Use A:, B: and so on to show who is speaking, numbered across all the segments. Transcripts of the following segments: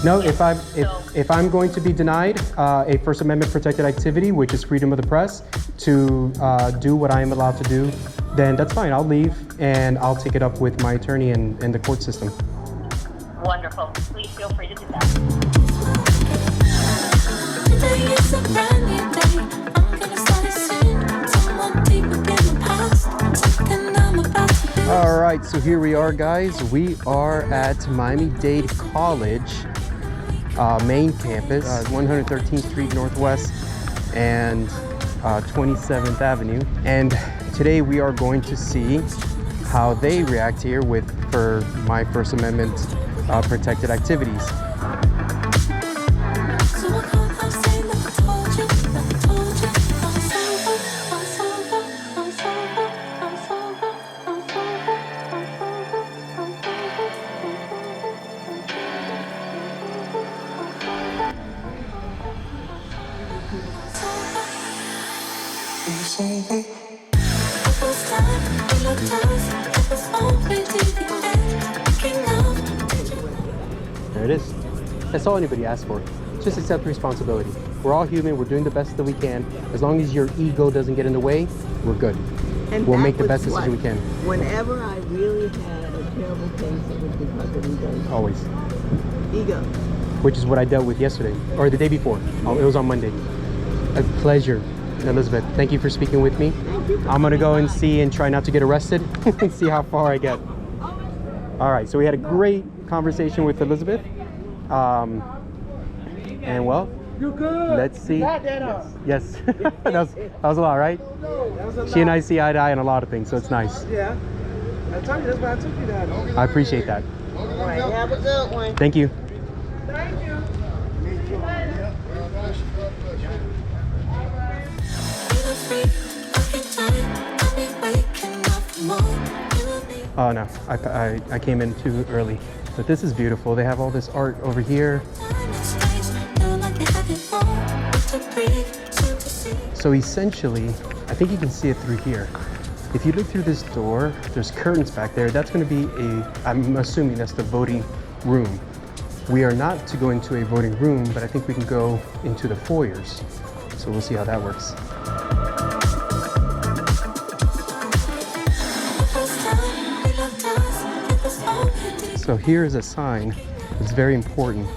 A: No,
B: Yes,
A: if I'm going to be denied a First Amendment protected activity, which is freedom of the press, to do what I am allowed to do, then that's fine. I'll leave and I'll take it up with my attorney and the court system.
B: Wonderful. Please feel free to do that.
C: Today is a brand new day. I'm gonna start it soon. Someone deep within the past. Something I'm about to lose.
A: All right, so here we are, guys. We are at Miami-Dade College main campus, 113th Street Northwest and 27th Avenue. And today we are going to see how they react here for my First Amendment protected activities.
C: So I can't help saying that I told you, I'm sober, I'm sober, I'm sober, I'm sober, I'm sober, I'm sober. It was time, we looked us, it was already the end. Picking up.
A: There it is. That's all anybody asks for. Just accept responsibility. We're all human. We're doing the best that we can. As long as your ego doesn't get in the way, we're good.
D: And
A: We'll
D: that
A: make the
D: was
A: best decision we can.
D: Whenever I really had a terrible case, it was because of ego.
A: Always.
D: Ego.
A: Which is what I dealt with yesterday, or the day before. Oh, it was on Monday. A pleasure, Elizabeth. Thank you for speaking with me.
D: Thank you for
A: I'm gonna go
D: coming
A: and
D: by.
A: see and try not to get arrested and see how far I get. All right, so we had a great conversation with Elizabeth. And well,
E: You good?
A: let's see.
E: Got that
A: Yes, that was a lot, right?
E: That was a
A: She and
E: lot.
A: I see eye to eye on a lot of things, so it's nice.
E: Yeah. I told you, that's why I took you down.
A: I appreciate that.
D: All right, have a good one.
A: Thank you.
E: Thank you.
C: Feel free, I can time, I'll be waking up more. You and me.
A: Oh no, I came in too early. But this is beautiful. They have all this art over here. So essentially, I think you can see it through here. If you look through this door, there's curtains back there. That's going to be I'm assuming that's the voting room. We are not to go into a voting room, but I think we can go into the foyers. So we'll see how that works. So here is a sign. It's very important.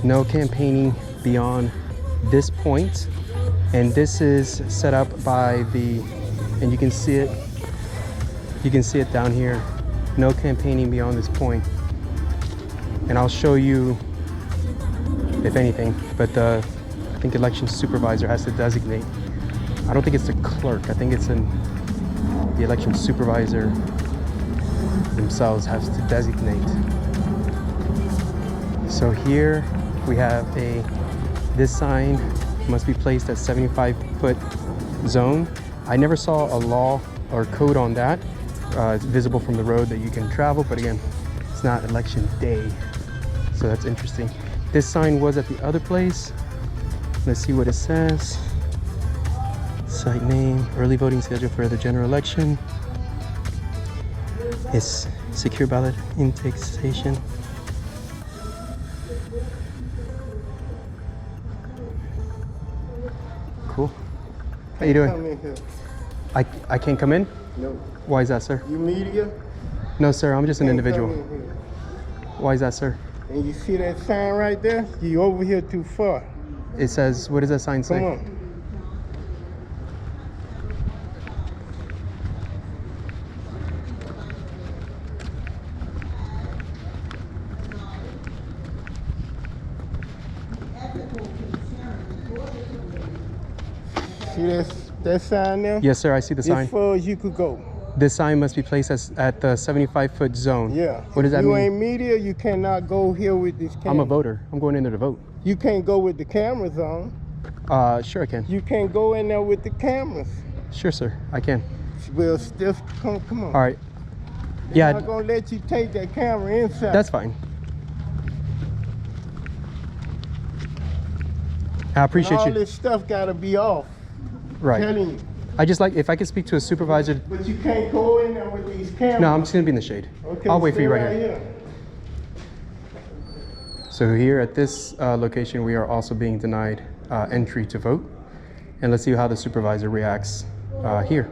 A: No campaigning beyond this point. And this is set up by and you can see it down here. No campaigning beyond this point. And I'll show you, if anything, but I think election supervisor has to designate. I don't think it's the clerk. I think it's the election supervisor themselves has to designate. So here we have this sign must be placed at 75-foot zone. I never saw a law or code on that. It's visible from the road that you can travel, but again, it's not election day. So that's interesting. This sign was at the other place. Let's see what it says. Site name, early voting schedule for the general election. It's secure ballot intake station. Cool. How you doing?
E: Come in here.
A: I can't come in?
E: No.
A: Why is that, sir?
E: You media?
A: No, sir, I'm just an
E: Can't
A: individual.
E: come in here.
A: Why is that, sir?
E: And you see that sign right there? You over here too far.
A: It says, what does that sign say?
E: Come on. See that sign there?
A: Yes, sir, I see the sign.
E: As far as you could go.
A: This sign must be placed at the 75-foot zone.
E: Yeah.
A: What does that
E: You
A: mean?
E: ain't media, you cannot go here with this camera.
A: I'm a voter. I'm going in there to vote.
E: You can't go with the cameras on.
A: Sure I can.
E: You can't go in there with the cameras.
A: Sure, sir, I can.
E: Well, still, come on.
A: All right.
E: I'm
A: Yeah,
E: not gonna let you take that camera inside.
A: that's fine. I appreciate
E: all
A: you.
E: this stuff gotta be off.
A: Right.
E: Telling you.
A: I just like, if I could speak to a supervisor.
E: But you can't go in there with these cameras.
A: No, I'm just gonna be in the shade.
E: Okay,
A: I'll wait for
E: stay
A: you right here. So here at this location, we are also being denied entry to vote. And let's see how the supervisor reacts here.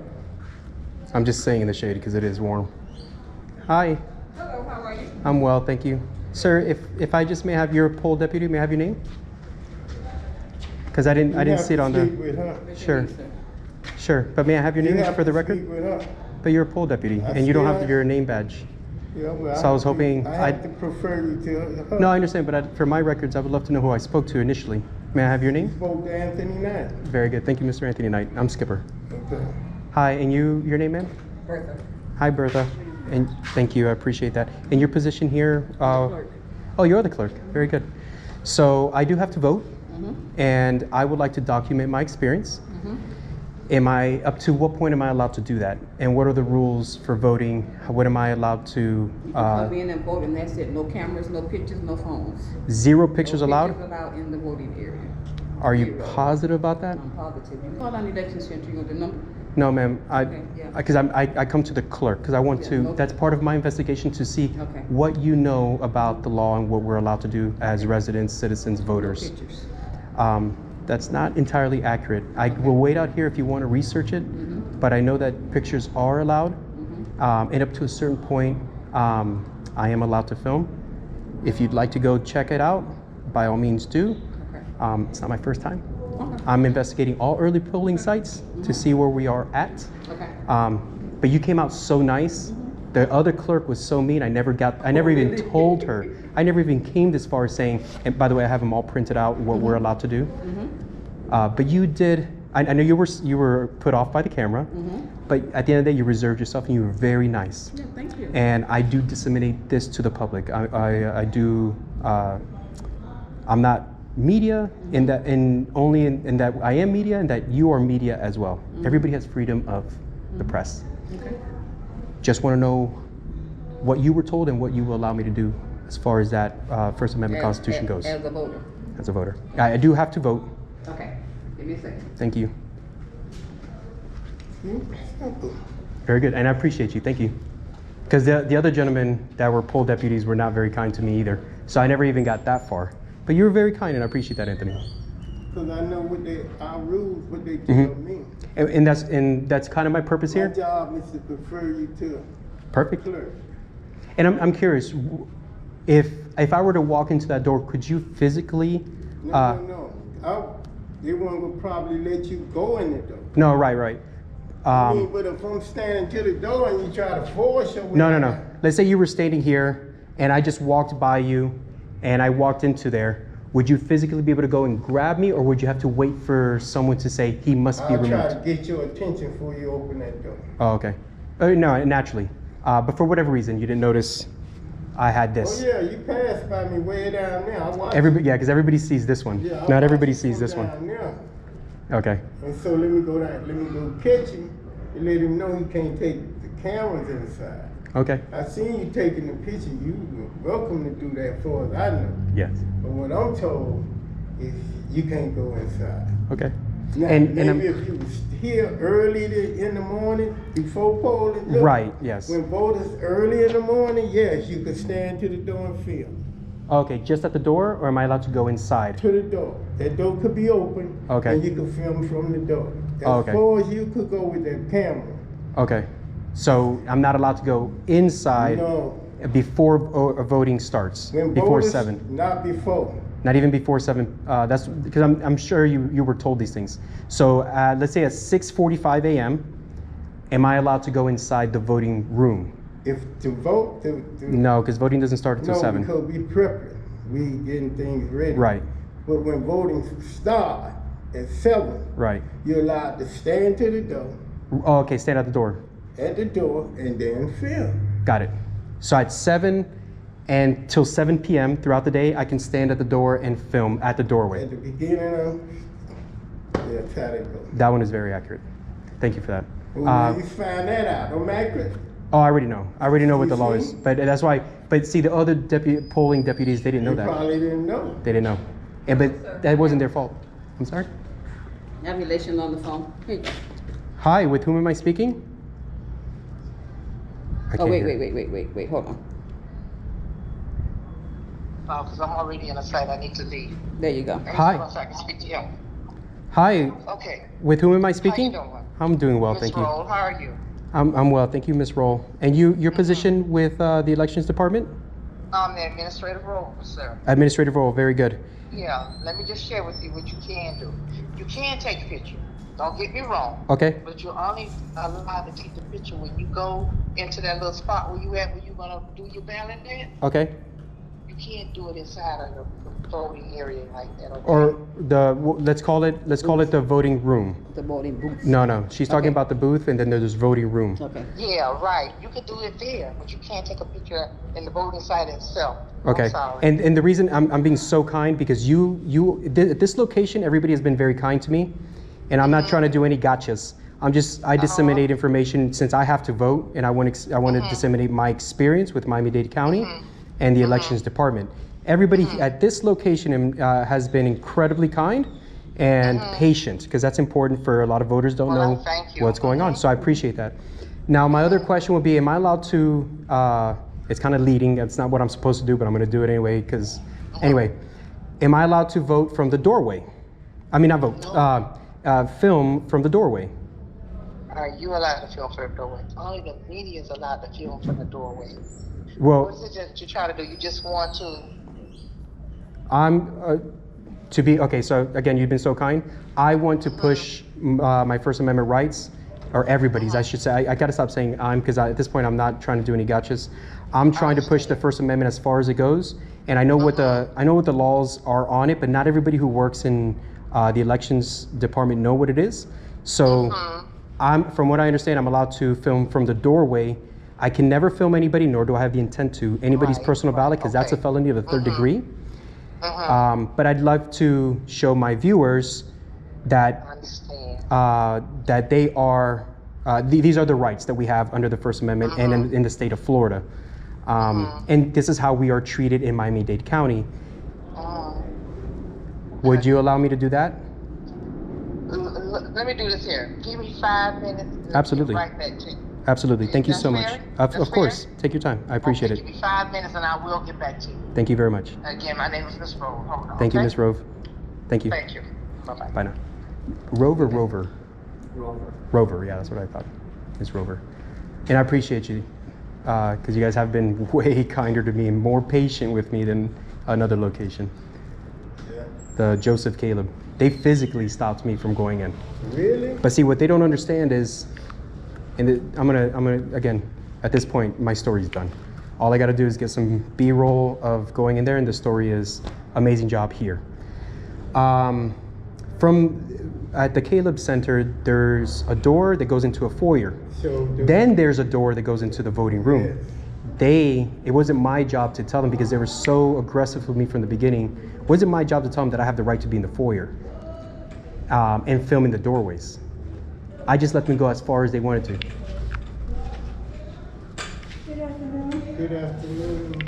A: I'm just staying in the shade because it is warm. Hi.
F: Hello, how are you?
A: I'm well, thank you. Sir, if I just may have your poll deputy, may I have your name? Because I didn't see it on the. Sure. Sure, but may I have your name for the record? But you're a poll deputy, and you don't have your name badge.
E: Yeah, well,
A: So I was hoping
E: I have to prefer you to her.
A: No, I understand, but for my records, I would love to know who I spoke to initially. May I have your name?
E: Spoke to Anthony Knight.
A: Very good. Thank you, Mr. Anthony Knight. I'm Skipper.
E: Okay.
A: Hi, and your name, ma'am?
F: Bertha.
A: Hi, Bertha. And thank you, I appreciate that. And your position here?
F: Clerk.
A: Oh, you're the clerk. Very good. So I do have to vote, and I would like to document my experience. Up to what point am I allowed to do that? And what are the rules for voting? What am I allowed to?
F: Come in and vote, and that's it. No cameras, no pictures, no phones.
A: 0 pictures
F: No
A: allowed?
F: pictures allowed in the voting area.
A: Are you
F: Zero.
A: positive about that?
F: I'm positive. You call on election center, you know the number?
A: No, ma'am.
F: Okay, yeah.
A: Because I come to the clerk because I want
F: Yeah,
A: to.
F: no-
A: That's part of my investigation to see
F: Okay.
A: what you know about the law and what we're allowed to do as residents, citizens, voters.
F: Pictures.
A: That's not entirely accurate. I will wait out here if you want to research it, but I know that pictures are allowed, and up to a certain point, I am allowed to film. If you'd like to go check it out, by all means do.
F: Okay.
A: It's not my first time.
F: Okay.
A: I'm investigating all early polling sites to see where we are at.
F: Okay.
A: But you came out so nice. The other clerk was so mean. I never even told her. I never even came this far as saying, and by the way, I have them all printed out, what we're allowed to do. But you did, I know you were put off by the camera, but at the end of the day, you reserved yourself and you were very nice.
F: Yeah, thank you.
A: And I do disseminate this to the public. I do, I'm not media in that I am media and that you are media as well. Everybody has freedom of the press.
F: Okay.
A: Just want to know what you were told and what you will allow me to do as far as that First Amendment Constitution goes.
F: As a voter.
A: As a voter. I do have to vote.
F: Okay. Give me a second.
A: Thank you. Very good, and I appreciate you. Thank you. Because the other gentlemen that were poll deputies were not very kind to me either. So I never even got that far. But you were very kind, and I appreciate that, Anthony.
E: Because I know our rules, what they tell me.
A: And that's kind of my purpose
E: My
A: here.
E: job is to prefer you to
A: Perfect.
E: clerk.
A: And I'm curious, if I were to walk into that door, could you physically?
E: No. They won't probably let you go in the door.
A: No, right.
E: But if I'm standing to the door and you try to force your way
A: No.
E: out,
A: Let's say you were standing here, and I just walked by you, and I walked into there. Would you physically be able to go and grab me, or would you have to wait for someone to say he must be
E: I'll try
A: removed?
E: to get your attention before you open that door.
A: Oh, okay. No, naturally. But for whatever reason, you didn't notice I had this.
E: Oh yeah, you passed by me way down there. I watched
A: Yeah, because everybody sees this one.
E: Yeah, I
A: Not everybody
E: watched you
A: sees
E: go
A: this one.
E: down there.
A: Okay.
E: And so let me go catch him and let him know he can't take the cameras inside.
A: Okay.
E: I seen you taking the picture. You were welcome to do that, as far as I know.
A: Yes.
E: But what I'm told is you can't go inside.
A: Okay.
E: Now,
A: And
E: maybe if you was here early in the morning before polling. look,
A: Right, yes.
E: When voters early in the morning, yes, you could stand to the door and film.
A: Okay, just at the door, or am I allowed to go inside?
E: To the door. That door could be open.
A: Okay.
E: And you could film from the door. As
A: Okay.
E: far as you could go with that camera.
A: Okay. So I'm not allowed to go inside
E: No.
A: before voting starts,
E: When
A: before
E: voters,
A: 7.
E: Not before.
A: Not even before 7. That's because I'm sure you were told these things. So let's say at 6:45 a.m., am I allowed to go inside the voting room?
E: If to vote,
A: No, because voting doesn't start until
E: no,
A: 7.
E: because we prepping. We getting things ready.
A: Right,
E: But when voting start at 7,
A: right.
E: you're allowed to stand to the door,
A: Oh, okay, stand at the door.
E: and then film.
A: Got it. So at 7 and till 7 p.m. throughout the day, I can stand at the door and film at the doorway.
E: At the beginning of, yeah, that's how they go.
A: That one is very accurate. Thank you for that.
E: Well, now you find that out. Don't make it.
A: Oh, I already know. I already know what the law
E: You
A: is.
E: see?
A: But that's why. But see, the other polling deputies, they didn't know
E: You
A: that.
E: probably didn't know.
A: They didn't know. But that wasn't their fault. I'm sorry.
F: I have relation on the phone. Here you go.
A: Hi, with whom am I speaking? I
F: Oh,
A: can't
F: wait,
A: hear.
F: wait, hold on.
G: because I'm already in a site. I need to leave.
F: There you go.
A: Hi.
G: So I can speak to him.
A: Hi,
G: Okay.
A: with whom am I speaking?
G: How you doing?
A: I'm doing well,
G: Ms.
A: thank you.
G: Roll, how are you?
A: I'm well, thank you, Ms. Roll. And your position with the Elections Department?
G: I'm the administrative role, sir.
A: Administrative role, very good.
G: Yeah, let me just share with you what you can do. You can take a picture. Don't get me wrong.
A: Okay,
G: But you're only allowed to take the picture when you go into that little spot where you at, where you're gonna do your ballot at.
A: okay.
G: You can't do it inside of the voting area like that. Okay?
A: Or let's call it the voting room.
F: The voting booth.
A: No, she's talking
F: Okay.
A: about the booth, and then there's voting room.
F: Okay.
G: Yeah, right. You can do it there, but you can't take a picture in the voting site itself.
A: Okay,
G: I'm sorry.
A: and the reason I'm being so kind because at this location, everybody has been very kind to me, and I'm not trying to do any gotchas. I disseminate information since I have to vote, and I want to disseminate my experience with Miami-Dade County and the elections department. Everybody at this location has been incredibly kind and patient, because that's important for a lot of voters don't know
G: thank you.
A: what's going on. So I appreciate that. Now, my other question would be, am I allowed to, it's kind of leading, it's not what I'm supposed to do, but I'm gonna do it anyway, because, anyway, am I allowed to vote from the doorway? I mean, not vote, film from the doorway.
G: Are you allowed to film from the doorway? Only the media is allowed to film from the doorway.
A: Well,
G: What is it that you try to do? You just want to...
A: okay, so again, you've been so kind. I want to push my First Amendment rights, or everybody's, I should say. I gotta stop saying I'm, because at this point I'm not trying to do any gotchas. I'm trying to push the First Amendment as far as it goes, and I know what the laws are on it, but not everybody who works in the elections department know what it is. So from what I understand, I'm allowed to film from the doorway. I can never film anybody, nor do I have the intent to, anybody's personal ballot, because that's a felony of the third degree. But I'd love to show my viewers that that they are these are the rights that we have under the First Amendment and in the state of Florida. And this is how we are treated in Miami-Dade County. Would you allow me to do that?
G: Let me do this here. Give me 5 minutes. And
A: Absolutely.
G: I'll get right back to you.
A: Absolutely. Thank you
G: That's
A: so much.
G: fair?
A: Of
G: That's
A: course.
G: fair?
A: Take your time. I appreciate
G: Okay,
A: it.
G: Give me 5 minutes and I will get back to you.
A: Thank you very much.
G: Again, my name is Miss Rowe. Hold on.
A: Thank you,
G: okay?
A: Ms. Rove. Thank you.
G: Thank you. Bye-bye.
A: Bye now. Rover. Rover, yeah, that's what I thought. It's Rover. And I appreciate you, because you guys have been way kinder to me and more patient with me than another location.
E: Yeah.
A: The Joseph Caleb. They physically stopped me from going in.
E: Really?
A: But see, what they don't understand is, I'm gonna again, at this point, my story's done. All I gotta do is get some B-roll of going in there, and the story is amazing job here. At the Caleb Center, there's a door that goes into a foyer.
E: So
A: Then there's a door that goes into the voting room.
E: Yes.
A: It wasn't my job to tell them, because they were so aggressive with me from the beginning. It wasn't my job to tell them that I have the right to be in the foyer and film in the doorways. I just let them go as far as they wanted to.
E: Good afternoon.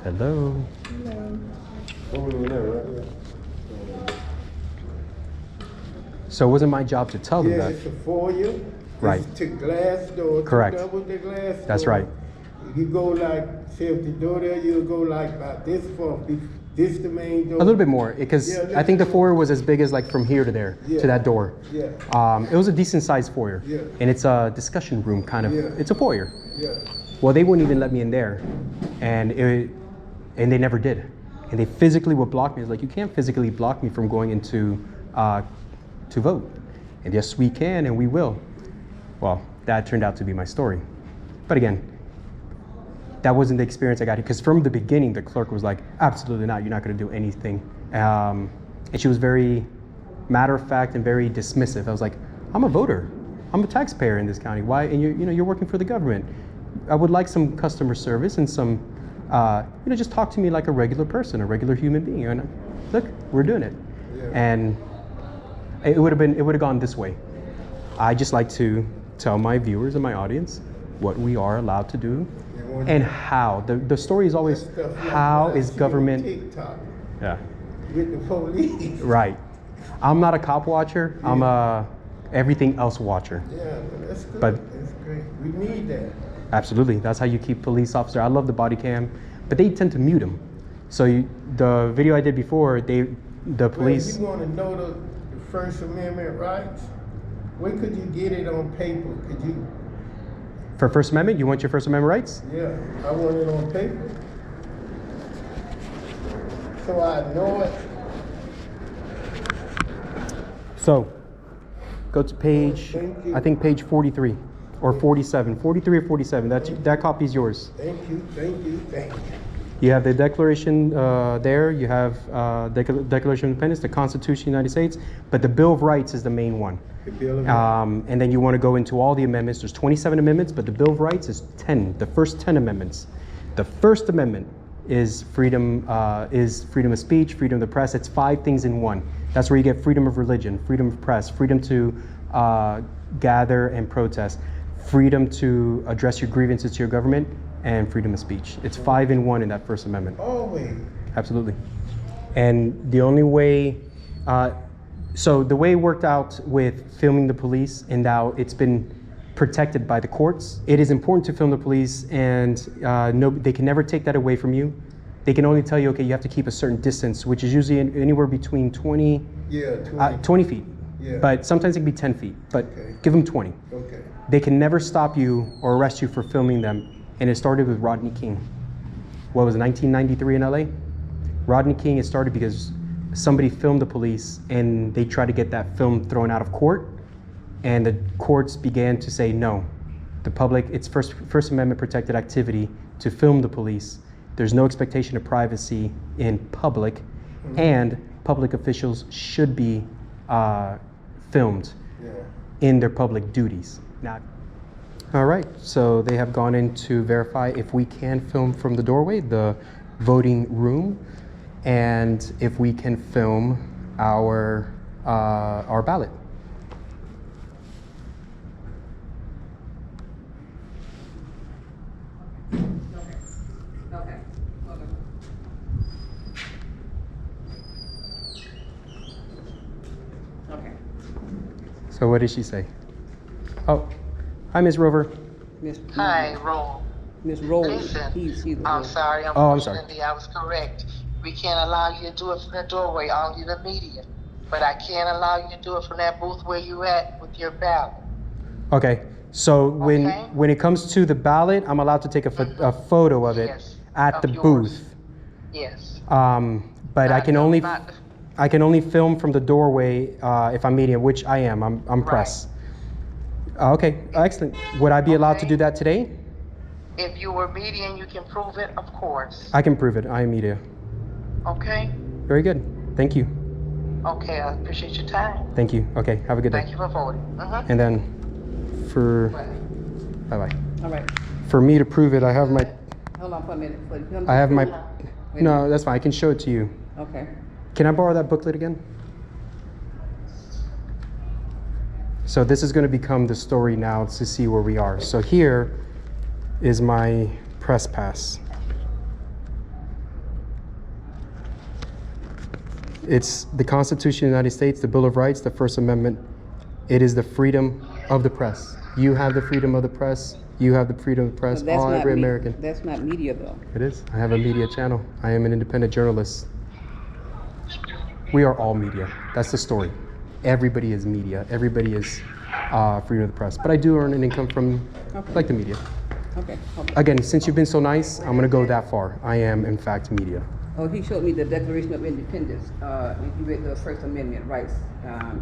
A: Hello.
E: Over there, right?
A: So it wasn't my job to tell them
E: Yeah,
A: that.
E: it's a foyer.
A: Right.
E: It's a glass door.
A: Correct.
E: Double the glass
A: That's
E: door.
A: right.
E: You go like, say if the door there, you'll go like about this far. This the main door.
A: A little bit more, because
E: Yeah,
A: I think the foyer was as big as like from here to there,
E: Yeah.
A: to that door.
E: Yeah.
A: It was a decent sized foyer.
E: Yeah.
A: And it's a discussion room, kind of.
E: Yeah.
A: It's a foyer.
E: Yeah.
A: Well, they wouldn't even let me in there, and they never did. And they physically would block me. It's like, you can't physically block me from going into to vote. And yes, we can, and we will. Well, that turned out to be my story. But again, that wasn't the experience I got here, because from the beginning, the clerk was like, absolutely not, you're not gonna do anything. And she was very matter of fact and very dismissive. I was like, I'm a voter. I'm a taxpayer in this county. Why? And you're working for the government. I would like some customer service and some, just talk to me like a regular person, a regular human being. And look, we're doing it.
E: Yeah.
A: And it would have gone this way. I just like to tell my viewers and my audience what we are allowed to do and how. The story is always,
E: Stuff like
A: how
E: that
A: is
E: you
A: government?
E: TikTok
A: Yeah.
E: with the police.
A: Right. I'm not a cop watcher. I'm a everything else watcher.
E: Yeah, but that's good.
A: But-
E: That's great. We need that.
A: Absolutely. That's how you keep police officer. I love the body cam, but they tend to mute them. So the video I did before, the police.
E: Well, if you want to know the First Amendment rights, where could you get it on paper? Could you?
A: For First Amendment, you want your First Amendment rights?
E: Yeah, I want it on paper. So I know it.
A: So, go to page,
E: Thank you.
A: I think page 43 or 47, 43 or 47. That copy is yours.
E: Thank you, thank you, thank you.
A: You have the Declaration there. You have Declaration of Independence, the Constitution of the United States, but the Bill of Rights is the main one.
E: The Bill of Rights.
A: And then you want to go into all the amendments. There's 27 amendments, but the Bill of Rights is 10. The first 10 amendments. The First Amendment is freedom of speech, freedom of the press. It's 5 things in one. That's where you get freedom of religion, freedom of press, freedom to gather and protest, freedom to address your grievances to your government, and freedom of speech. It's 5 in 1 in that First Amendment.
E: Always.
A: Absolutely. And the only way, so the way it worked out with filming the police, and now it's been protected by the courts. It is important to film the police, and they can never take that away from you. They can only tell you, okay, you have to keep a certain distance, which is usually anywhere between 20 feet.
E: Yeah.
A: But sometimes it can be 10 feet, but
E: Okay.
A: give them 20.
E: Okay.
A: They can never stop you or arrest you for filming them. And it started with Rodney King. What was it, 1993 in LA? Rodney King, it started because somebody filmed the police and they tried to get that film thrown out of court. And the courts began to say, no, the public, it's First Amendment protected activity to film the police. There's no expectation of privacy in public, and public officials should be filmed in their public duties. Now, all right, so they have gone in to verify if we can film from the doorway, the voting room, and if we can film our ballot.
F: Okay. Okay.
A: So what did she say? Oh, hi, Ms. Rover.
F: Miss
G: Hi, Roll.
F: Miss Roll.
G: Listen,
F: He's the
G: I'm sorry.
A: I'm sorry.
G: Unfortunately, I was correct. We can't allow you to do it from the doorway, only the media. But I can allow you to do it from that booth where you at with your ballot.
A: Okay, so when
G: Okay.
A: when it comes to the ballot, I'm allowed to take a photo of it
G: Yes,
A: at
G: of
A: the
G: yours.
A: booth.
G: Yes.
A: But I
G: Not-
A: can only
G: not-
A: I can only film from the doorway if I'm media, which I am. I'm press. Okay, excellent. Would I be allowed to
G: Okay.
A: do that today?
G: If you were media and you can prove it, of course.
A: I can prove it. I am media.
G: Okay?
A: Very good. Thank you.
G: Okay, I appreciate your time.
A: Thank you. Okay, have a good day.
G: Thank you for voting.
A: And then for bye bye.
F: All right.
A: For me to prove it, I have my
F: Hold on for a minute. For him
A: I have
F: to
A: my
F: prove- Wait a
A: no, that's fine. I can show it to you.
F: minute. Okay.
A: Can I borrow that booklet again? So this is going to become the story now to see where we are. So here is my press pass. It's the Constitution of the United States, the Bill of Rights, the First Amendment. It is the freedom of the press. You have the freedom of the press. You have the freedom of the press.
F: But that's
A: All
F: not
A: every
F: me-
A: American.
F: That's not media though.
A: It is. I have a media channel. I am an independent journalist. We are all media. That's the story. Everybody is media. Everybody is freedom of the press. But I do earn an income from like the media.
F: Okay. Hold on.
A: Again, since you've been so nice, I'm gonna go that far. I am in fact media.
F: Oh, he showed me the Declaration of Independence. If you read the First Amendment rights,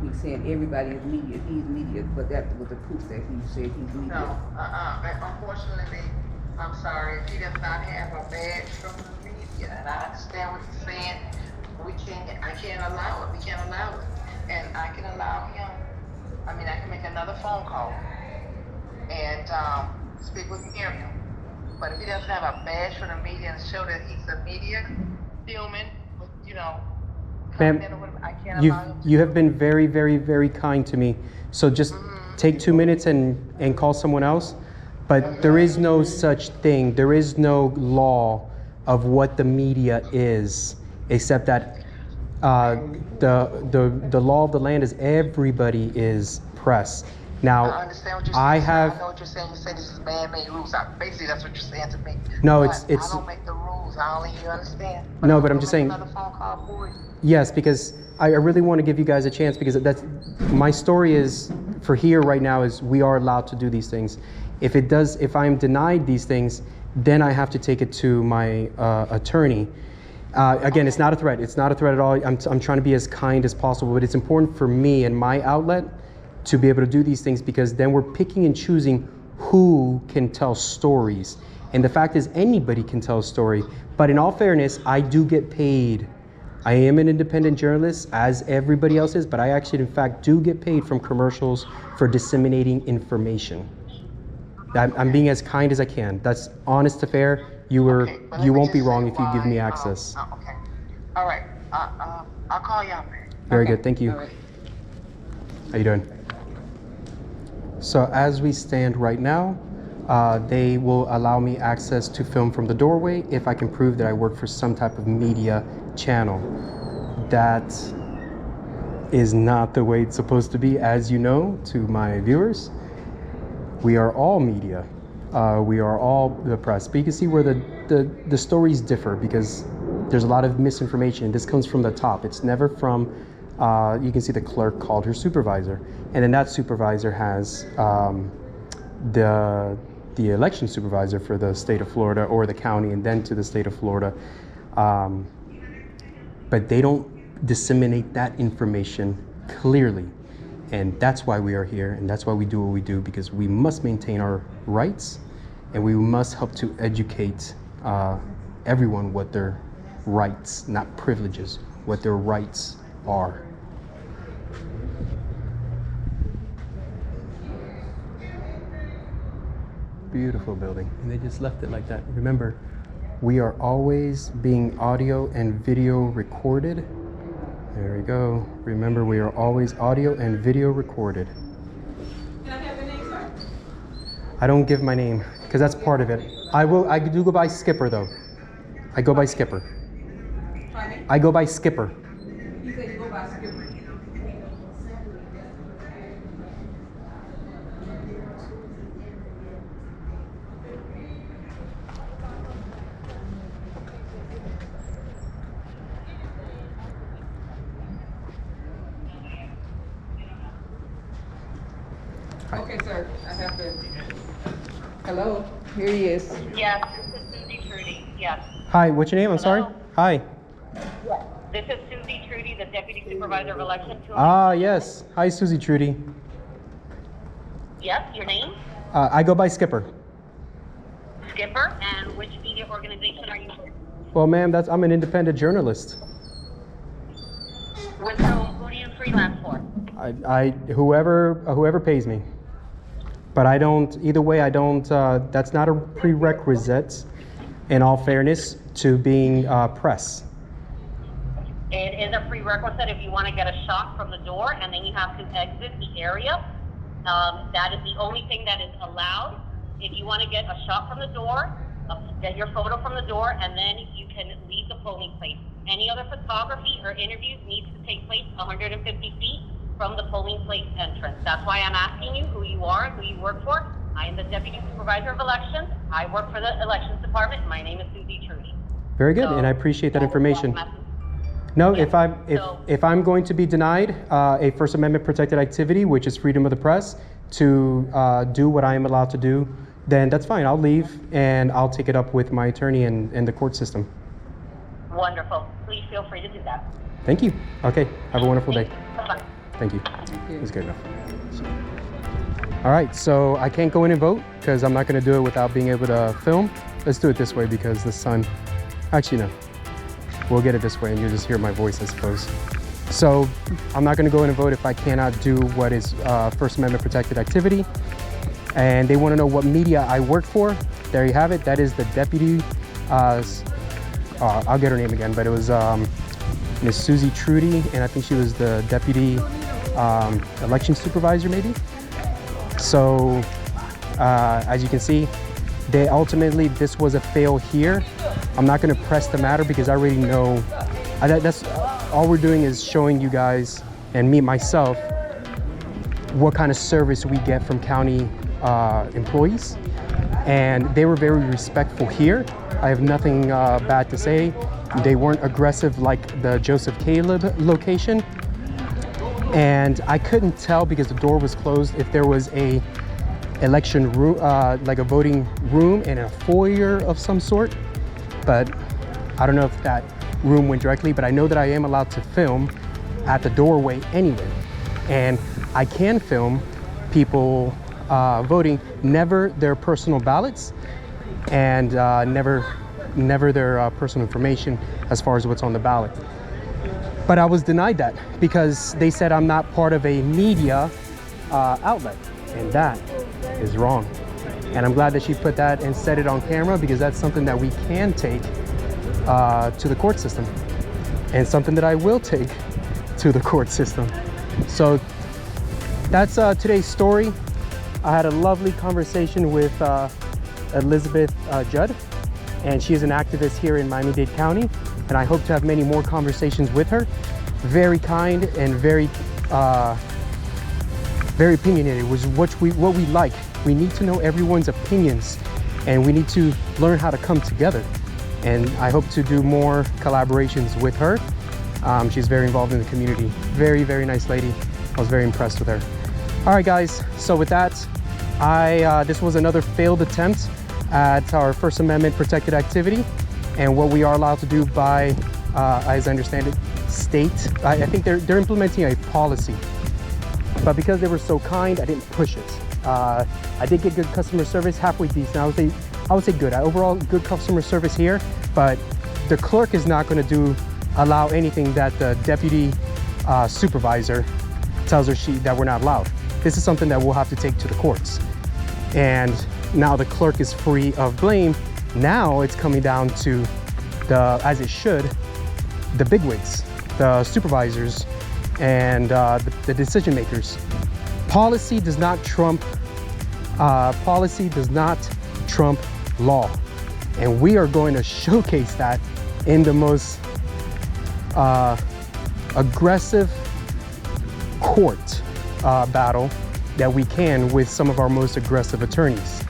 F: he's saying everybody is media. He's media, but that was the proof that he said he's
G: No,
F: media.
G: unfortunately, I'm sorry, if he does not have a badge from the media, and I understand what he's saying, I can't allow it, we can't allow it. And I can allow him, I can make another phone call and speak with Miriam. But if he doesn't have a badge from the media and show that he's a media, filming,
A: Ma'am,
G: coming in or whatever, I can't allow him.
A: you have been very, very, very kind to me. So just take 2 minutes and call someone else. But there is no such thing. There is no law of what the media is, except that the law of the land is everybody is press. Now,
G: I understand what you're saying.
A: I
G: I
A: have
G: know what you're saying. You say this is man-made rules. Basically, that's what you're saying to me.
A: No,
G: But
A: it's-
G: I don't make the rules. phones. I only, you understand?
A: No, but I'm just saying-
G: Another phone call for you.
A: Yes, because I really want to give you guys a chance, because that's my story is for here right now is we are allowed to do these things. If I'm denied these things, then I have to take it to my attorney. Again, it's not a threat. It's not a threat at all. I'm trying to be as kind as possible, but it's important for me and my outlet to be able to do these things, because then we're picking and choosing who can tell stories. And the fact is, anybody can tell a story. But in all fairness, I do get paid. I am an independent journalist, as everybody else is, but I actually, in fact, do get paid from commercials for disseminating information. I'm being as kind as I can. That's honest to fair. You
G: But let me
A: won't be
G: just
A: wrong
G: say
A: if you give me
G: why,
A: access.
G: okay. All right. I'll call y'all back.
A: Very
F: Okay.
A: good, thank you.
F: All right.
A: How you doing? So as we stand right now, they will allow me access to film from the doorway if I can prove that I work for some type of media channel. That is not the way it's supposed to be, as you know, to my viewers. We are all media. We are all the press. But you can see where the stories differ, because there's a lot of misinformation. This comes from the top. It's never from, you can see the clerk called her supervisor. And then that supervisor has the election supervisor for the state of Florida or the county, and then to the state of Florida. But they don't disseminate that information clearly. And that's why we are here, and that's why we do what we do, because we must maintain our rights, and we must help to educate everyone what their rights, not privileges, what their rights are. Beautiful building, and they just left it like that. Remember, we are always being audio and video recorded. There we go. Remember, we are always audio and video recorded.
F: Can I have your name, sir?
A: I don't give my name, because that's part of it. I do go by Skipper, though. I go by Skipper.
F: Pardon me?
A: I go by Skipper.
F: You said you go by Skipper. Okay, sir. I have to. Hello. Here he is.
B: Yes, this is Susie Trudy. Yes.
A: Hi, what's your name? I'm sorry.
B: Hello?
A: Hi.
B: Yes. This is Susie Trudy, the Deputy Supervisor of Elections.
A: Ah, yes. Hi, Susie Trudy.
B: Yes, your name?
A: I go by Skipper.
B: Skipper. And which media organization are you with?
A: Well, ma'am, I'm an independent journalist.
B: Who do you freelance for?
A: Whoever pays me. But I don't, either way, I don't, that's not a prerequisite, in all fairness, to being press.
B: It is a prerequisite if you want to get a shot from the door, and then you have to exit the area. That is the only thing that is allowed. If you want to get a shot from the door, get your photo from the door, and then you can leave the polling place. Any other photography or interviews needs to take place 150 feet from the polling place entrance. That's why I'm asking you who you are and who you work for. I am the Deputy Supervisor of Elections. I work for the Elections Department. My name is Susie Trudy.
A: Very good,
B: So,
A: and I appreciate that information.
B: that's-
A: No,
B: Yeah,
A: if I'm going to be denied a First Amendment protected activity, which is freedom of the press, to do what I am allowed to do, then that's fine. I'll leave and I'll take it up with my attorney and the court system.
B: Wonderful. Please feel free to do that.
A: Thank you. Okay, have a wonderful day.
B: Bye-bye.
A: Thank you.
F: you.
A: It's good enough. All right, so I can't go in and vote because I'm not going to do it without being able to film. Let's do it this way because the sun, actually no, we'll get it this way and you'll just hear my voice, I suppose. So I'm not going to go in and vote if I cannot do what is First Amendment protected activity. And they want to know what media I work for. There you have it. That is the deputy, I'll get her name again, but it was Miss Susie Trudy, and I think she was the deputy election supervisor maybe. So as you can see, they ultimately, this was a fail here. I'm not going to press the matter because I already know, that's all we're doing is showing you guys and me myself what kind of service we get from county employees, and they were very respectful here. I have nothing bad to say. They weren't aggressive like the Joseph Caleb location. And I couldn't tell because the door was closed if there was a election room, like a voting room and a foyer of some sort. But I don't know if that room went directly, but I know that I am allowed to film at the doorway anyway. And I can film people voting, never their personal ballots, and never their personal information as far as what's on the ballot. But I was denied that because they said I'm not part of a media outlet, and that is wrong. And I'm glad that she put that and said it on camera, because that's something that we can take to the court system, and something that I will take to the court system. So that's today's story. I had a lovely conversation with Elizabeth Judd, and she is an activist here in Miami-Dade County, and I hope to have many more conversations with her. Very kind and very opinionated, was what we like. We need to know everyone's opinions, and we need to learn how to come together. And I hope to do more collaborations with her. She's very involved in the community. Very, very nice lady. I was very impressed with her. All right, guys. So with that, this was another failed attempt at our First Amendment protected activity, and what we are allowed to do by, as I understand it, state. I think they're implementing a policy, but because they were so kind, I didn't push it. I did get good customer service, halfway decent. I would say good. Overall, good customer service here, but the clerk is not going to allow anything that the deputy supervisor tells her that we're not allowed. This is something that we'll have to take to the courts. And now the clerk is free of blame. Now it's coming down to as it should, the bigwigs, the supervisors, and the decision makers. Policy does not trump law, and we are going to showcase that in the most aggressive court battle that we can with some of our most aggressive attorneys.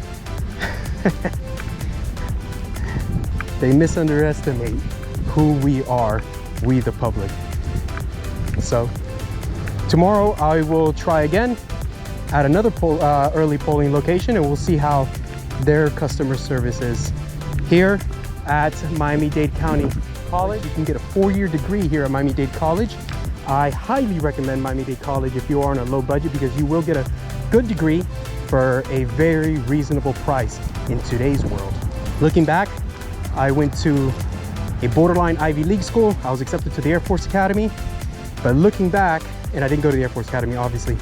A: They misunderestimate who we are, we the public. So tomorrow I will try again at another early polling location, and we'll see how their customer service is. Here at Miami-Dade County College, you can get a 4-year degree here at Miami-Dade College. I highly recommend Miami-Dade College if you are on a low budget, because you will get a good degree for a very reasonable price in today's world. Looking back, I went to a borderline Ivy League school. I was accepted to the Air Force Academy, but looking back, and I didn't go to the Air Force Academy, obviously.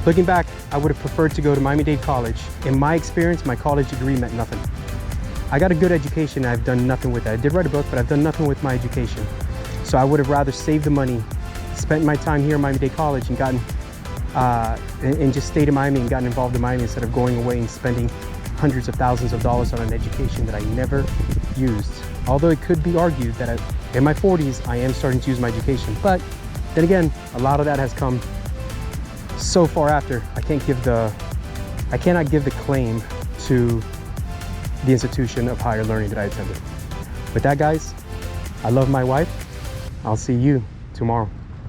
A: Looking back, I would have preferred to go to Miami-Dade College. In my experience, my college degree meant nothing. I got a good education, and I've done nothing with it. I did write a book, but I've done nothing with my education. So I would have rather saved the money, spent my time here at Miami-Dade College, and gotten, and just stayed in Miami and gotten involved in Miami, instead of going away and spending hundreds of thousands of dollars on an education that I never used. Although it could be argued that in my 40s, I am starting to use my education. But then again, a lot of that has come so far after. I cannot give the claim to the institution of higher learning that I attended. With that, guys, I love my wife. I'll see you tomorrow.